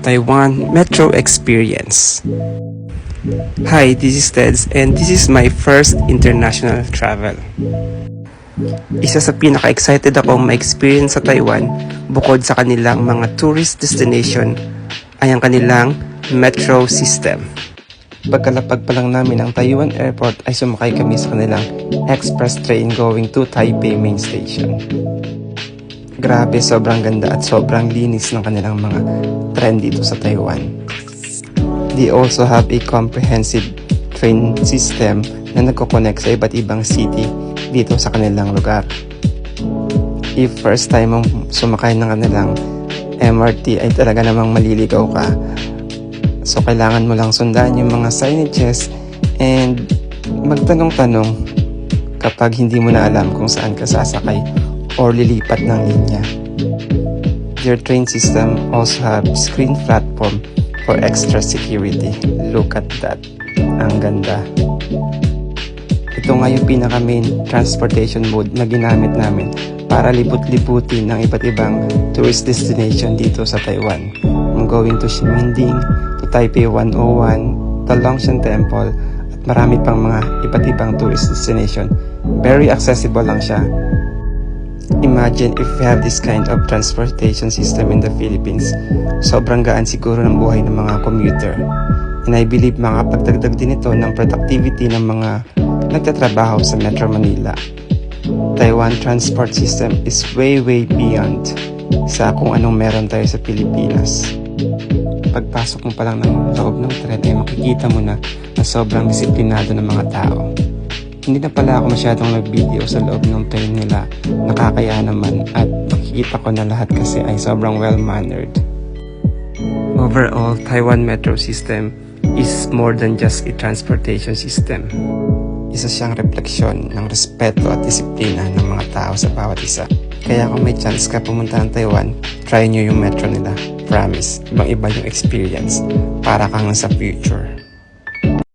Taiwan Metro Experience. Hi, this is Teds and this is my first international travel. Isa sa pinaka-excited akong ma-experience sa Taiwan bukod sa kanilang mga tourist destination ay ang kanilang metro system. Pagkalapag pa lang namin ng Taiwan Airport ay sumakay kami sa kanilang express train going to Taipei Main Station. Grabe, sobrang ganda at sobrang linis ng kanilang mga tren dito sa Taiwan. They also have a comprehensive train system na nagko-connect sa iba't ibang city dito sa kanilang lugar. If first time mong sumakay ng kanilang MRT ay talaga namang maliligaw ka. So kailangan mo lang sundan yung mga signages and magtanong-tanong kapag hindi mo na alam kung saan ka sasakay or lilipat ng linya. Their train system also have screen platform for extra security. Look at that. Ang ganda. Ito nga yung pinaka main transportation mode na ginamit namin para libut-libutin ng iba't ibang tourist destination dito sa Taiwan. I'm going to Ximending, to Taipei 101, to Longshan Temple, at marami pang mga iba't ibang tourist destination. Very accessible lang siya. Imagine if we have this kind of transportation system in the Philippines. Sobrang gaan siguro ng buhay ng mga commuter. And I believe makapagdagdag din ito ng productivity ng mga nagtatrabaho sa Metro Manila. Taiwan transport system is way beyond sa kung anong meron tayo sa Pilipinas. Pagpasok mo pa lang ng loob ng tren ay makikita mo na sobrang disiplinado ng mga tao. Hindi na pala ako masyadong nag-video sa loob ng train nila. Nakakaya naman at makikita ko na lahat kasi ay sobrang well-mannered. Overall, Taiwan Metro System is more than just a transportation system. Isa siyang refleksyon ng respeto at disiplina ng mga tao sa bawat isa. Kaya kung may chance ka pumunta ng Taiwan, try nyo yung metro nila. Promise, ibang-iba yung experience para kang nasa future.